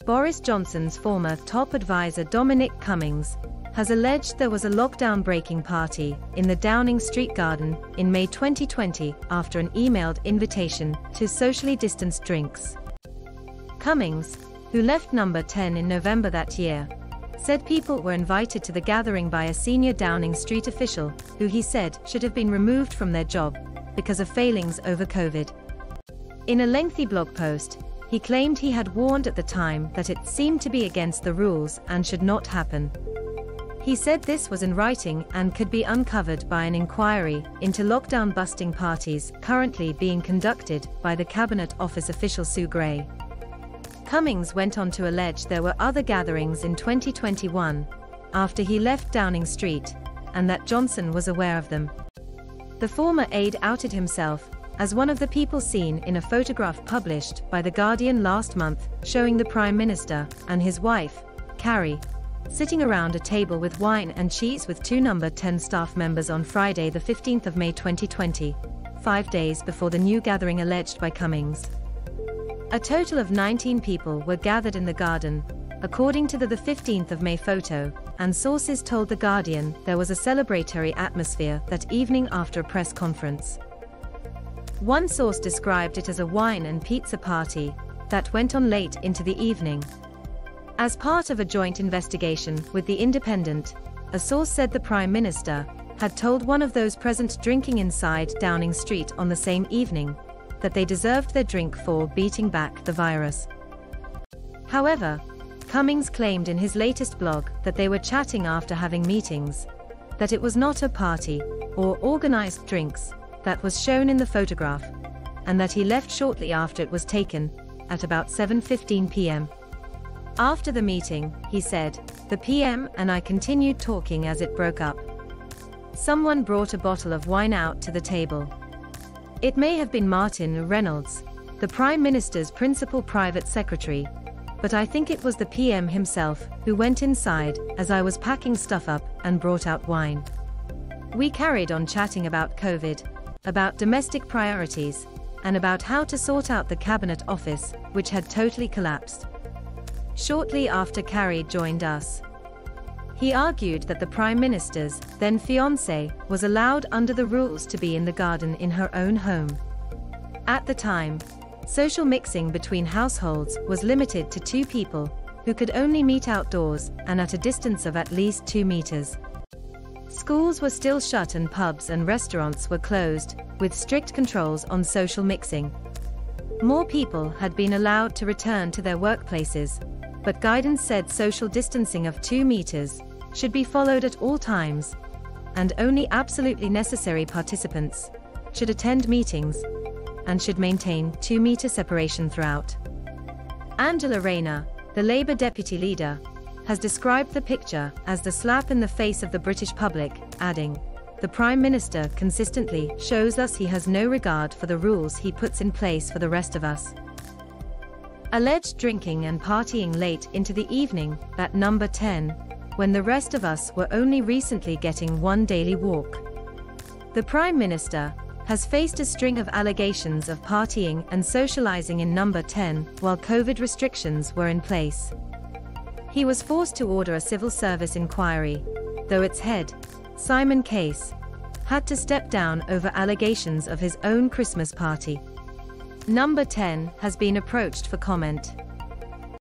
Boris Johnson's former top advisor Dominic Cummings has alleged there was a lockdown-breaking party in the Downing Street garden in May 2020 after an emailed invitation to socially distanced drinks. Cummings, who left Number 10 in November that year, said people were invited to the gathering by a senior Downing Street official, who he said should have been removed from their job because of failings over COVID. In a lengthy blog post, he claimed he had warned at the time that it seemed to be against the rules and should not happen. He said this was in writing and could be uncovered by an inquiry into lockdown-busting parties currently being conducted by the Cabinet Office official Sue Gray. Cummings went on to allege there were other gatherings in 2021, after he left Downing Street, and that Johnson was aware of them. The former aide outed himself as one of the people seen in a photograph published by The Guardian last month, showing the Prime Minister and his wife, Carrie, sitting around a table with wine and cheese with two Number 10 staff members on Friday the 15th of May 2020, 5 days before the new gathering alleged by Cummings. A total of 19 people were gathered in the garden, according to the 15th of May photo, and sources told The Guardian there was a celebratory atmosphere that evening after a press conference. One source described it as a wine and pizza party that went on late into the evening. As part of a joint investigation with The Independent, a source said the Prime Minister had told one of those present drinking inside Downing Street on the same evening that they deserved their drink for beating back the virus. However, Cummings claimed in his latest blog that they were chatting after having meetings, that it was not a party or organized drinks that was shown in the photograph, and that he left shortly after it was taken, at about 7:15 p.m. After the meeting, he said, the PM and I continued talking as it broke up. Someone brought a bottle of wine out to the table. It may have been Martin Reynolds, the Prime Minister's principal private secretary, but I think it was the PM himself who went inside as I was packing stuff up and brought out wine. We carried on chatting about COVID, about domestic priorities, and about how to sort out the Cabinet Office, which had totally collapsed. Shortly after Carrie joined us, he argued that the Prime Minister's then fiancée was allowed under the rules to be in the garden in her own home. At the time, social mixing between households was limited to 2 people, who could only meet outdoors and at a distance of at least 2 meters. Schools were still shut and pubs and restaurants were closed, with strict controls on social mixing. More people had been allowed to return to their workplaces, but guidance said social distancing of 2 meters should be followed at all times, and only absolutely necessary participants should attend meetings and should maintain 2-meter separation throughout. Angela Rayner, the Labour deputy leader, has described the picture as the slap in the face of the British public, adding, "The Prime Minister consistently shows us he has no regard for the rules he puts in place for the rest of us." Alleged drinking and partying late into the evening at Number 10, when the rest of us were only recently getting one daily walk. The Prime Minister has faced a string of allegations of partying and socializing in Number 10 while COVID restrictions were in place. He was forced to order a civil service inquiry, though its head, Simon Case, had to step down over allegations of his own Christmas party. Number 10 has been approached for comment.